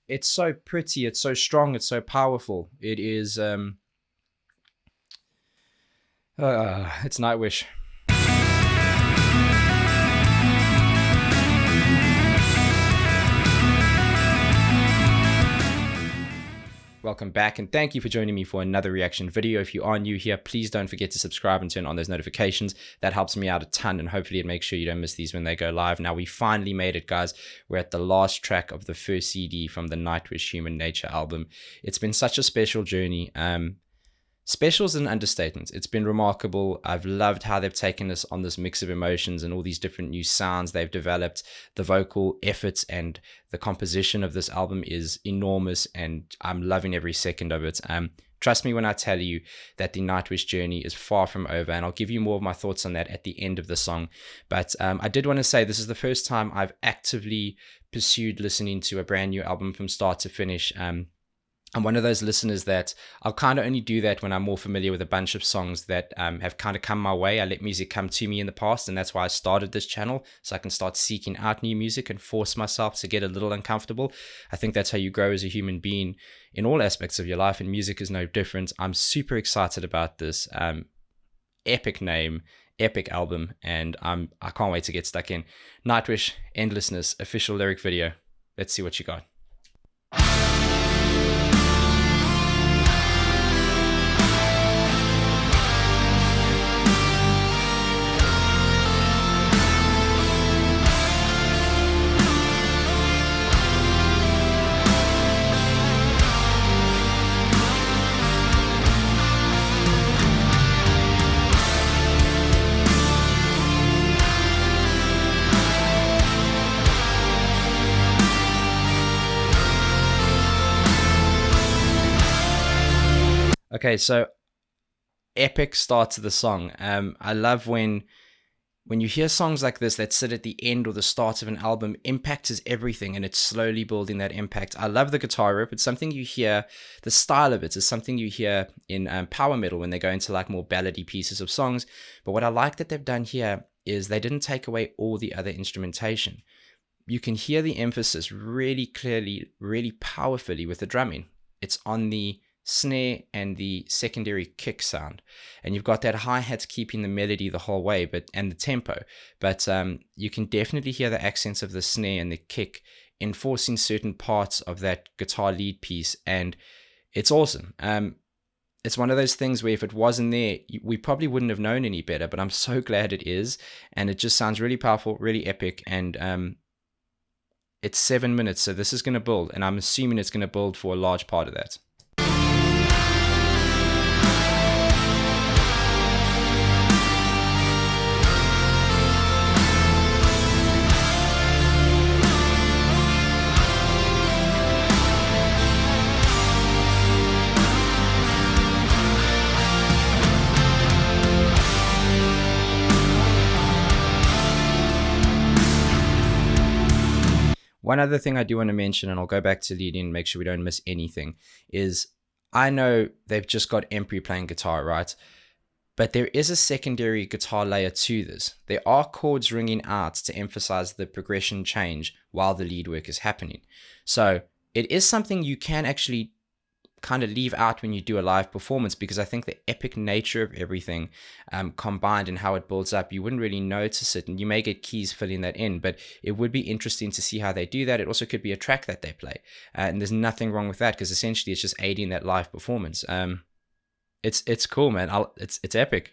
it's so pretty, it's so strong, it's so powerful. It is it's Nightwish. Welcome back, and thank you for joining me for another reaction video. If you are new here, please don't forget to subscribe and turn on those notifications. That helps me out a ton, and hopefully it makes sure you don't miss these when they go live. Now, we finally made it, guys. We're at the last track of the first CD from the Nightwish Human Nature album. It's been such a special journey. Special is an understatement. It's been remarkable. I've loved how they've taken us on this mix of emotions and all these different new sounds they've developed. The vocal efforts and the composition of this album is enormous, and I'm loving every second of it. Trust me when I tell you that the Nightwish journey is far from over, and I'll give you more of my thoughts on that at the end of the song. But I did want to say this is the first time I've actively pursued listening to a brand new album from start to finish. I'm one of those listeners that I'll kind of only do that when I'm more familiar with a bunch of songs that have kind of come my way. I let music come to me in the past, and that's why I started this channel, so I can start seeking out new music and force myself to get a little uncomfortable. I think that's how you grow as a human being in all aspects of your life, and music is no different. I'm super excited about this epic name, epic album, and I can't wait to get stuck in. Nightwish, Endlessness, official lyric video. Let's see what you got. Okay, so epic start to the song. I love when you hear songs like this that sit at the end or the start of an album. Impact is everything, and it's slowly building that impact. I love the guitar riff. It's something you hear, the style of it is something you hear in power metal when they go into like more ballady pieces of songs. But what I like that they've done here is they didn't take away all the other instrumentation. You can hear the emphasis really clearly, really powerfully with the drumming. It's on the snare and the secondary kick sound, and you've got that hi-hat keeping the melody the whole way, and the tempo, but you can definitely hear the accents of the snare and the kick enforcing certain parts of that guitar lead piece, and it's awesome. It's one of those things where if it wasn't there, we probably wouldn't have known any better, but I'm so glad it is, and it just sounds really powerful, really epic, and it's 7 minutes, so this is going to build, and I'm assuming it's going to build for a large part of that. One other thing I do want to mention, and I'll go back to leading and make sure we don't miss anything, is I know they've just got Emprey playing guitar, right? But there is a secondary guitar layer to this. There are chords ringing out to emphasize the progression change while the lead work is happening. So it is something you can actually kind of leave out when you do a live performance, because I think the epic nature of everything combined and how it builds up, you wouldn't really notice it, and you may get keys filling that in, but it would be interesting to see how they do that. It also could be a track that they play, and there's nothing wrong with that, because essentially it's just aiding that live performance. It's cool, man. It's epic.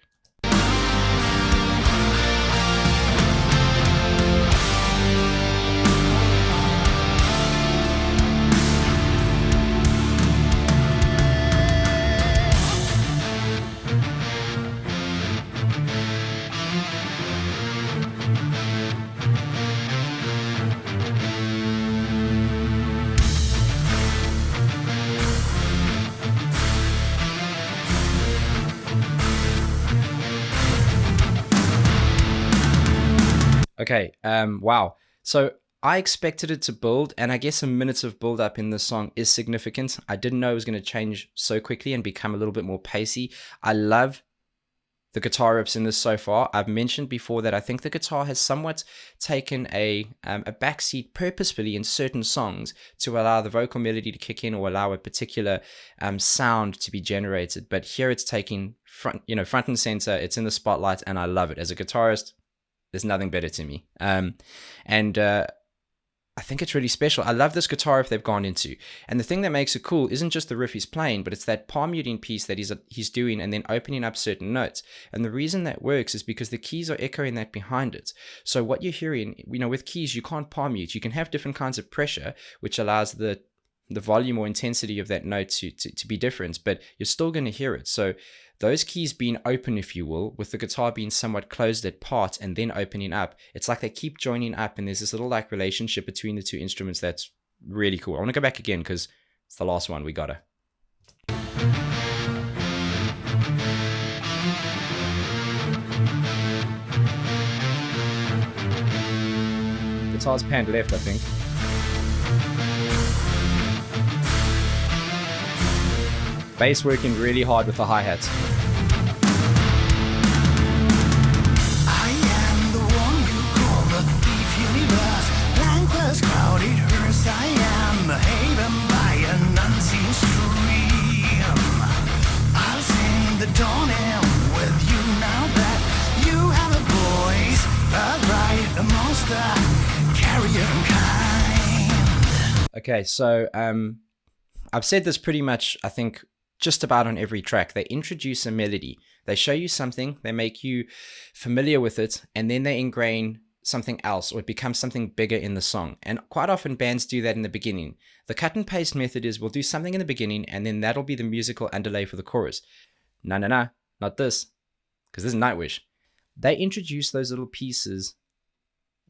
Okay, wow. So I expected it to build, and I guess a minute of build up in this song is significant. I didn't know it was going to change so quickly and become a little bit more pacey. I love the guitar riffs in this so far. I've mentioned before that I think the guitar has somewhat taken a backseat purposefully in certain songs to allow the vocal melody to kick in or allow a particular sound to be generated. But here it's taking front and center. It's in the spotlight, and I love it. As a guitarist, there's nothing better to me. I think it's really special. I love this guitar riff they've gone into. And the thing that makes it cool isn't just the riff he's playing, but it's that palm muting piece that he's doing and then opening up certain notes. And the reason that works is because the keys are echoing that behind it. So what you're hearing, with keys, you can't palm mute. You can have different kinds of pressure, which allows the volume or intensity of that note to be different, but you're still going to hear it. So those keys being open, if you will, with the guitar being somewhat closed at part and then opening up, it's like they keep joining up, and there's this little like relationship between the two instruments that's really cool. I want to go back again because it's the last one. We gotta. Guitar's panned left, I think. Bass working really hard with the hi-hats. I am the one you call the thief universe. Thankless, crowded hearse. I am the haven by an unseen stream. I'll sing the dawning with you now that you have a voice, a right amongst the carrion kind. Okay, so I've said this pretty much, I think, just about on every track. They introduce a melody, they show you something, they make you familiar with it, and then they ingrain something else, or it becomes something bigger in the song. And quite often bands do that in the beginning. The cut and paste method is we'll do something in the beginning and then that'll be the musical underlay for the chorus. No, not this, because this is Nightwish. They introduce those little pieces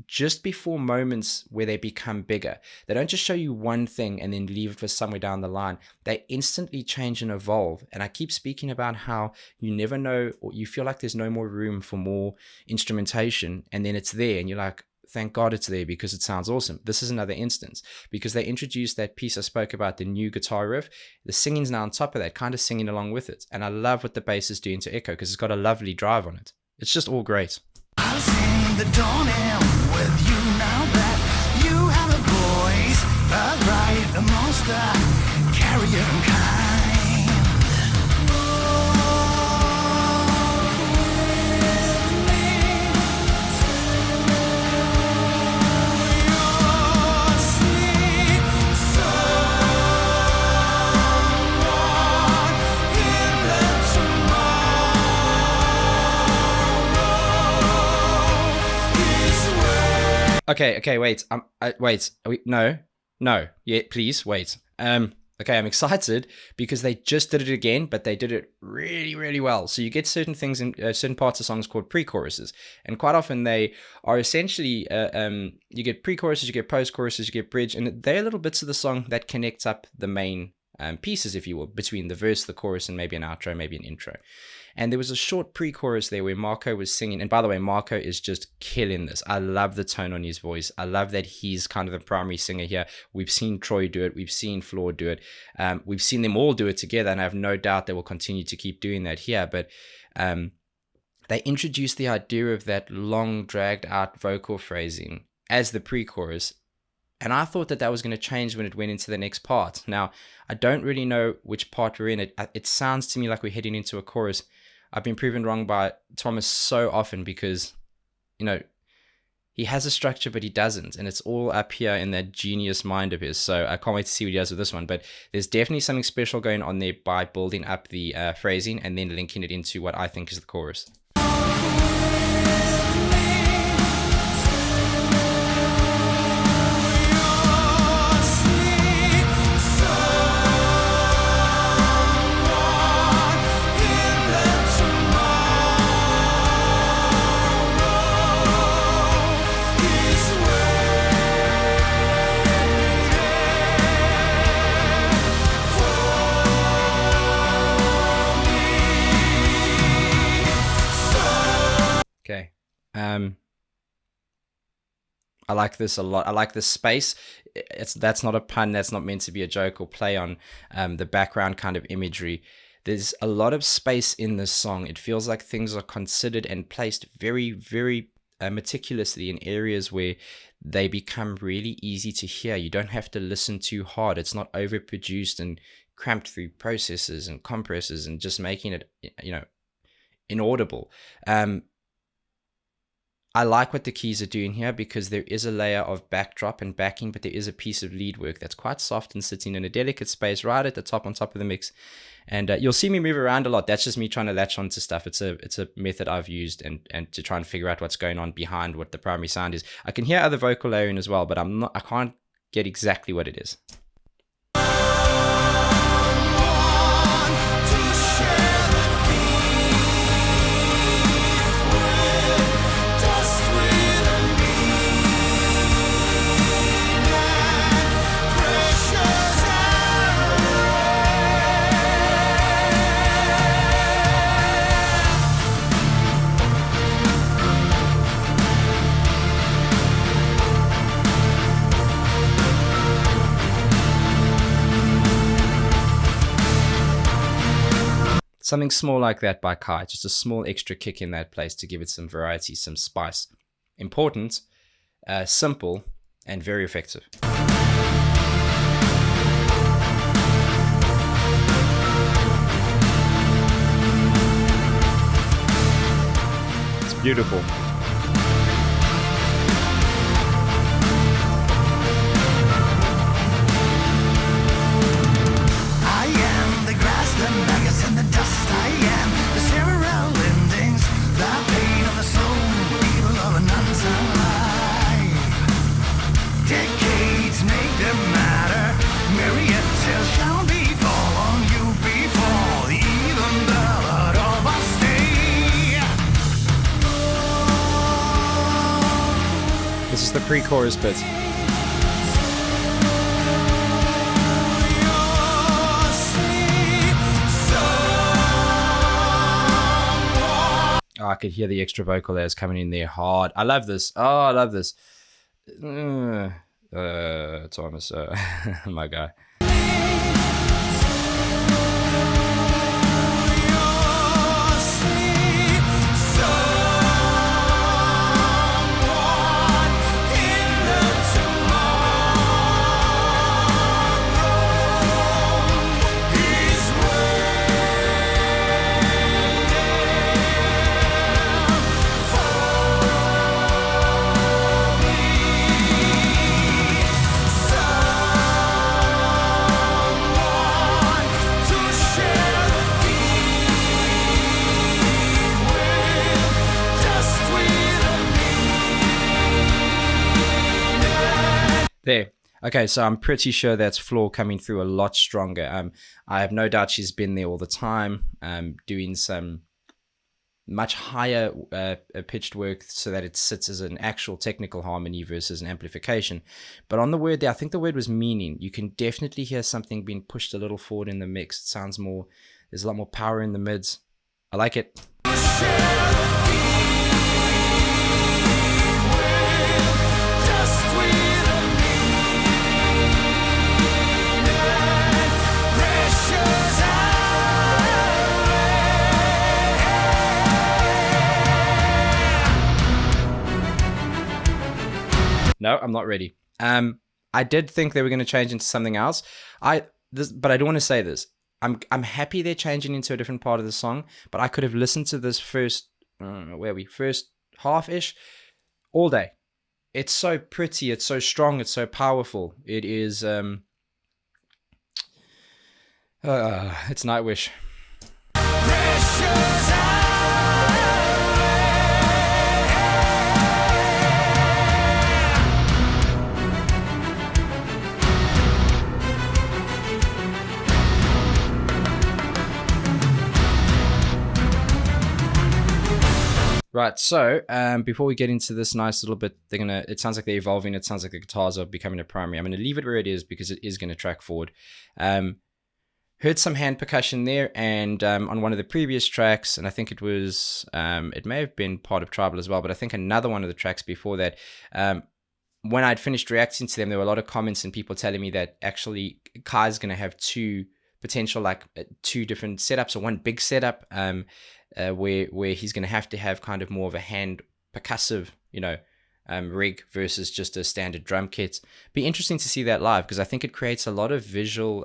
just before moments where they become bigger. They don't just show you one thing and then leave it for somewhere down the line. They instantly change and evolve. And I keep speaking about how you never know, or you feel like there's no more room for more instrumentation, and then it's there and you're like, thank God it's there because it sounds awesome. This is another instance because they introduced that piece I spoke about, the new guitar riff. The singing's now on top of that, kind of singing along with it. And I love what the bass is doing to echo because it's got a lovely drive on it. It's just all great. I'll sing the dawning with you now that you have a voice, a right amongst the carrion kind. Okay, wait. No. Yeah, please wait. Okay, I'm excited because they just did it again, but they did it really, really well. So you get certain things in certain parts of songs called pre-choruses, and quite often they are essentially you get pre-choruses, you get post-choruses, you get bridge, and they're little bits of the song that connects up the main pieces, if you will, between the verse, the chorus, and maybe an outro, maybe an intro. And there was a short pre-chorus there where Marco was singing. And by the way, Marco is just killing this. I love the tone on his voice. I love that he's kind of the primary singer here. We've seen Troy do it. We've seen Floor do it. We've seen them all do it together. And I have no doubt they will continue to keep doing that here. But they introduced the idea of that long, dragged out vocal phrasing as the pre-chorus. And I thought that was going to change when it went into the next part. Now, I don't really know which part we're in. It sounds to me like we're heading into a chorus. I've been proven wrong by Thomas so often because, he has a structure, but he doesn't. And it's all up here in that genius mind of his. So I can't wait to see what he does with this one. But there's definitely something special going on there by building up the phrasing and then linking it into what I think is the chorus. Okay. I like this a lot. I like this space. That's not a pun. That's not meant to be a joke or play on the background kind of imagery. There's a lot of space in this song. It feels like things are considered and placed very, very meticulously in areas where they become really easy to hear. You don't have to listen too hard. It's not overproduced and cramped through processors and compressors and just making it, inaudible. I like what the keys are doing here because there is a layer of backdrop and backing, but there is a piece of lead work that's quite soft and sitting in a delicate space right at the top on top of the mix. And you'll see me move around a lot. That's just me trying to latch onto stuff. It's a method I've used and to try and figure out what's going on behind what the primary sound is. I can hear other vocal layering as well, but I can't get exactly what it is. Something small like that by Kai, just a small extra kick in that place to give it some variety, some spice. Important, simple, and very effective. It's beautiful. This is the pre-chorus bit. Oh, I could hear the extra vocal layers coming in there hard. I love this. Oh, I love this. Thomas, my guy. There. Okay, so I'm pretty sure that's Floor coming through a lot stronger. I have no doubt she's been there all the time, doing some much higher pitched work so that it sits as an actual technical harmony versus an amplification. But on the word there, I think the word was meaning. You can definitely hear something being pushed a little forward in the mix. It sounds more, there's a lot more power in the mids. I like it. No, I'm not ready. I did think they were going to change into something else. But I don't want to say this. I'm happy they're changing into a different part of the song, but I could have listened to this first half-ish all day. It's so pretty, it's so strong, it's so powerful. It is it's Nightwish. Right, so before we get into this nice little bit, it sounds like they're evolving. It sounds like the guitars are becoming a primary. I'm going to leave it where it is because it is going to track forward. Heard some hand percussion there, and on one of the previous tracks, and I think it was, it may have been part of Tribal as well, but I think another one of the tracks before that, when I'd finished reacting to them, there were a lot of comments and people telling me that actually Kai's going to have two potential like two different setups or one big setup, where he's going to have kind of more of a hand percussive, rig versus just a standard drum kit. Be interesting to see that live, because I think it creates a lot of visual.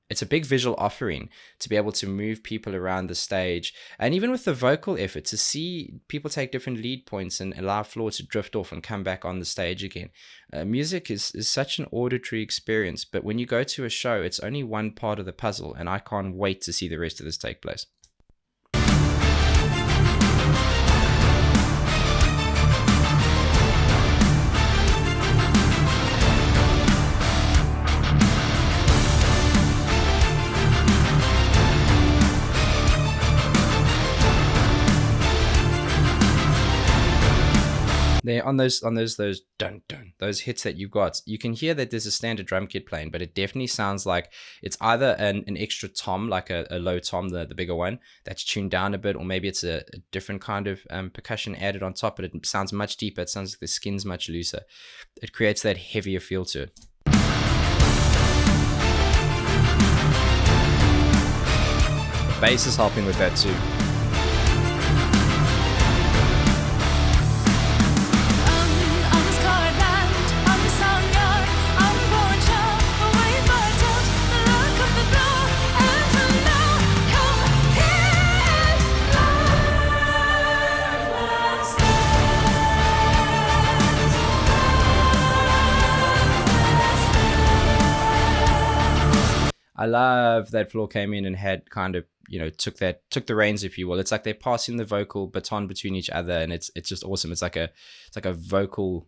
It's a big visual offering to be able to move people around the stage, and even with the vocal effort, to see people take different lead points and allow Floor to drift off and come back on the stage again. Music is such an auditory experience, but when you go to a show, it's only one part of the puzzle, and I can't wait to see the rest of this take place. There on those dun dun, those hits that you've got, you can hear that there's a standard drum kit playing, but it definitely sounds like it's either an extra tom, like a low tom, the bigger one, that's tuned down a bit, or maybe it's a different kind of percussion added on top, but it sounds much deeper. It sounds like the skin's much looser. It creates that heavier feel to it. The bass is helping with that too. I love that Floor came in and had kind of, took the reins, if you will. It's like they're passing the vocal baton between each other, and it's just awesome. It's like a vocal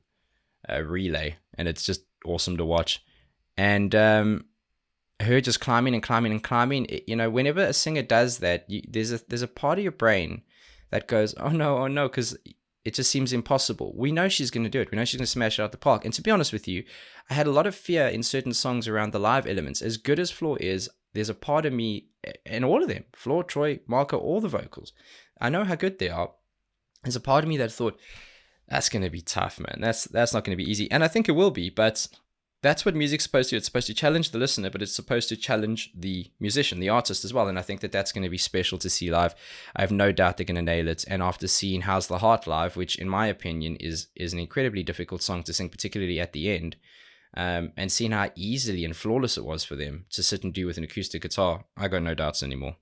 relay, and it's just awesome to watch. And her just climbing and climbing and climbing. Whenever a singer does that, there's a part of your brain that goes, oh no, because it just seems impossible. We know she's going to do it. We know she's going to smash it out the park. And to be honest with you, I had a lot of fear in certain songs around the live elements. As good as Floor is, there's a part of me, and all of them, Floor, Troy, Marco, all the vocals, I know how good they are. There's a part of me that thought, that's going to be tough, man. That's not going to be easy. And I think it will be, but that's what music's supposed to do. It's supposed to challenge the listener, but it's supposed to challenge the musician, the artist as well. And I think that that's going to be special to see live. I have no doubt they're going to nail it. And after seeing How's the Heart live, which in my opinion is an incredibly difficult song to sing, particularly at the end, and seeing how easily and flawless it was for them to sit and do with an acoustic guitar, I got no doubts anymore.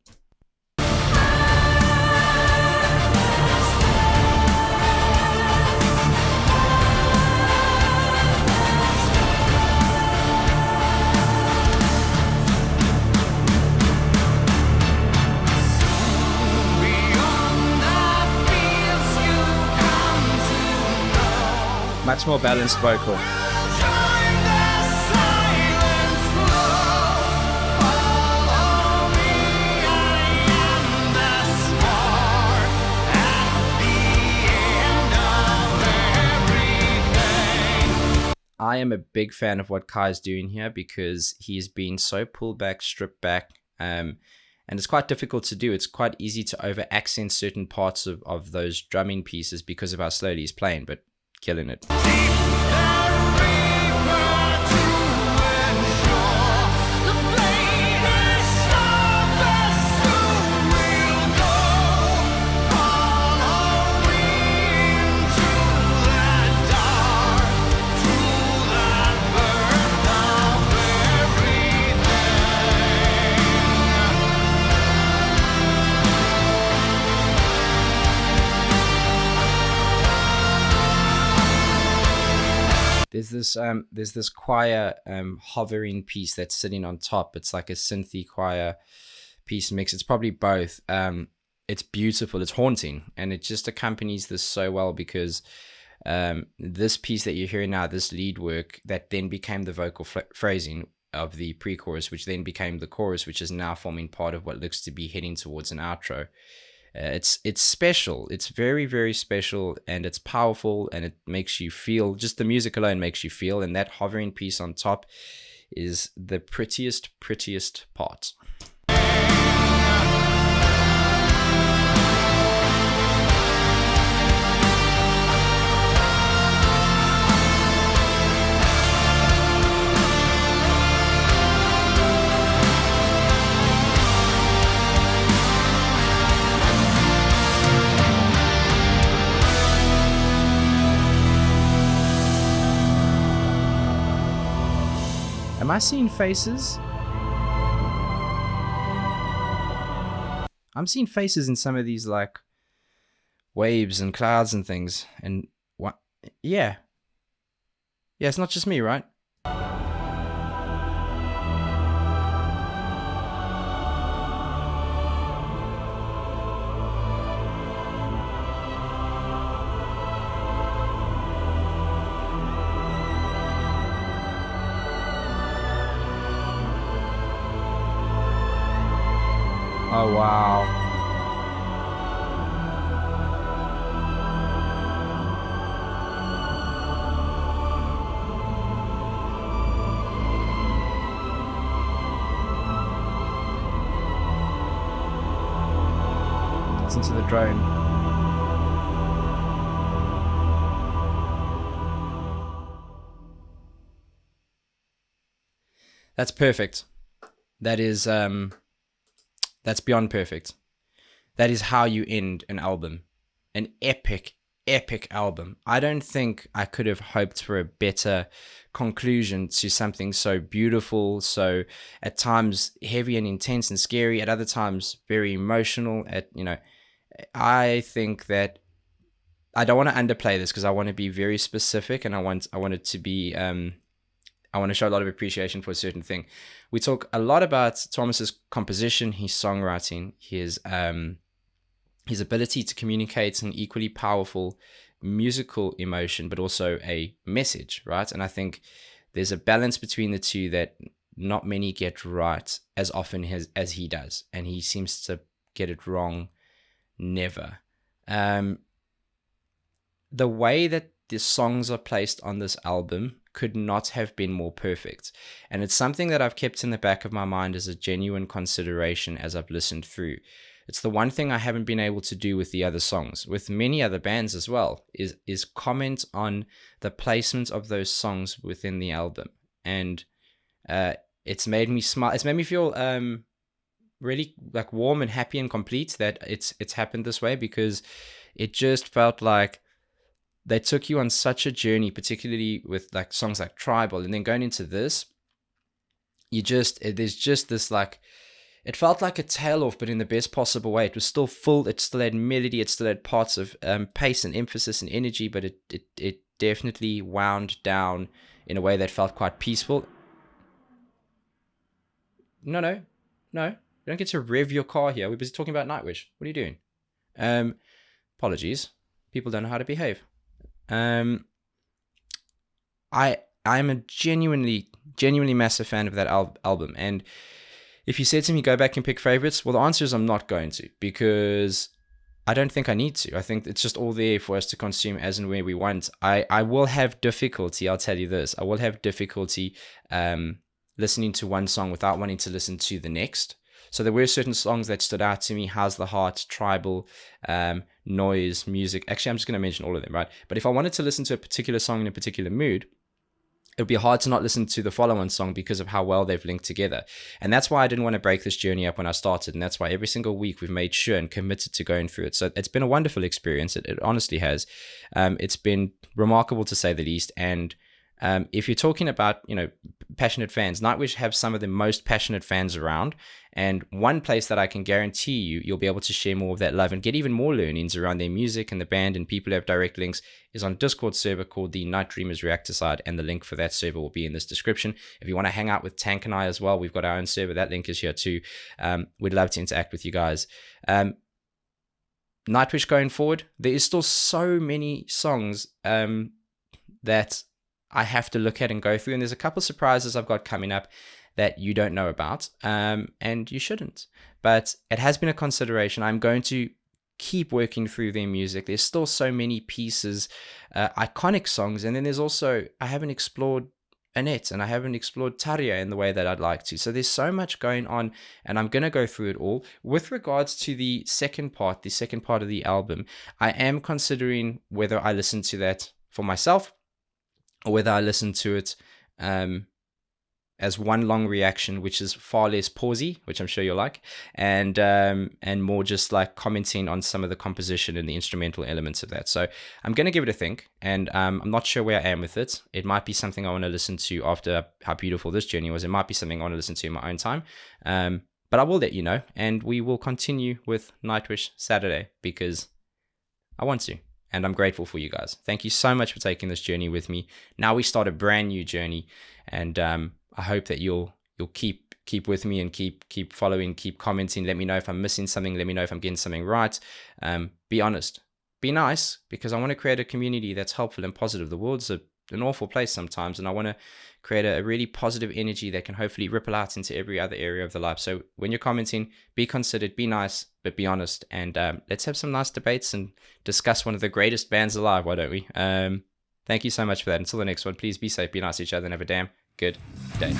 Much more balanced vocal. I am a big fan of what Kai's doing here, because he's been so pulled back, stripped back, and it's quite difficult to do. It's quite easy to over accent certain parts of those drumming pieces because of how slowly he's playing, but killing it. There's this choir hovering piece that's sitting on top. It's like a synthy choir piece mix. It's probably both. It's beautiful. It's haunting, and it just accompanies this so well, because this piece that you're hearing now, this lead work that then became the vocal phrasing of the pre-chorus, which then became the chorus, which is now forming part of what looks to be heading towards an outro. It's special. It's very, very special, and it's powerful, and it makes you feel. Just the music alone makes you feel, and that hovering piece on top is the prettiest part. Am I seeing faces? I'm seeing faces in some of these like waves and clouds and things. And what? Yeah. Yeah, it's not just me, right? Oh, wow. Listen to the drone. That's perfect. That is that's beyond perfect. That is how you end an album. An epic, epic album. I don't think I could have hoped for a better conclusion to something so beautiful, so at times heavy and intense and scary, at other times very emotional. I think that I don't want to underplay this because I want to be very specific, and I want it to be I want to show a lot of appreciation for a certain thing. We talk a lot about Thomas's composition, his songwriting, his ability to communicate an equally powerful musical emotion, but also a message, right? And I think there's a balance between the two that not many get right as often as he does, and he seems to get it wrong never. The way that the songs are placed on this album could not have been more perfect. And it's something that I've kept in the back of my mind as a genuine consideration as I've listened through. It's the one thing I haven't been able to do with the other songs, with many other bands as well, is comment on the placement of those songs within the album. And it's made me smile. It's made me feel really like warm and happy and complete that it's happened this way, because it just felt like they took you on such a journey, particularly with like songs like Tribal, and then going into this, there's just this like, it felt like a tail off, but in the best possible way. It was still full, it still had melody, it still had parts of pace and emphasis and energy, but it definitely wound down in a way that felt quite peaceful. No, you don't get to rev your car here. We're busy talking about Nightwish. What are you doing? Apologies. People don't know how to behave. I'm a genuinely massive fan of that album, and if you said to me go back and pick favorites, well, the answer is I'm not going to, because I don't think I need to. I think it's just all there for us to consume as and where we want. I will have difficulty, I'll tell you this, I will have difficulty listening to one song without wanting to listen to the next. So there were certain songs that stood out to me: How's the Heart, Tribal, Noise, Music. Actually, I'm just going to mention all of them, right? But if I wanted to listen to a particular song in a particular mood, it would be hard to not listen to the follow-on song because of how well they've linked together. And that's why I didn't want to break this journey up when I started. And that's why every single week we've made sure and committed to going through it. So it's been a wonderful experience. It honestly has. It's been remarkable, to say the least. And if you're talking about, passionate fans, Nightwish have some of the most passionate fans around. And one place that I can guarantee you'll be able to share more of that love and get even more learnings around their music and the band and people who have direct links is on Discord server called the Night Dreamers Reactor Side, and the link for that server will be in this description. If you want to hang out with Tank and I as well, we've got our own server. That link is here too. We'd love to interact with you guys. Nightwish going forward, there is still so many songs that I have to look at and go through, and there's a couple surprises I've got coming up that you don't know about, and you shouldn't, but it has been a consideration. I'm going to keep working through their music. There's still so many pieces, iconic songs, and then there's also, I haven't explored Annette and I haven't explored Tarja in the way that I'd like to. So there's so much going on, and I'm going to go through it all. With regards to the second part of the album, I am considering whether I listen to that for myself or whether I listen to it as one long reaction, which is far less pausey, which I'm sure you'll like, and more just like commenting on some of the composition and the instrumental elements of that. So I'm going to give it a think, and I'm not sure where I am with it. It might be something I want to listen to after how beautiful this journey was. It might be something I want to listen to in my own time. But I will let you know, and we will continue with Nightwish Saturday because I want to. And I'm grateful for you guys. Thank you so much for taking this journey with me. Now we start a brand new journey, and I hope that you'll keep with me and keep following, keep commenting. Let me know if I'm missing something. Let me know if I'm getting something right. Be honest, be nice, because I want to create a community that's helpful and positive. The world's an awful place sometimes, and I want to create a really positive energy that can hopefully ripple out into every other area of the life. So when you're commenting, be considerate, be nice, but be honest, and let's have some nice debates and discuss one of the greatest bands alive, why don't we? Thank you so much for that. Until the next one, please be safe, be nice to each other, and have a damn good day.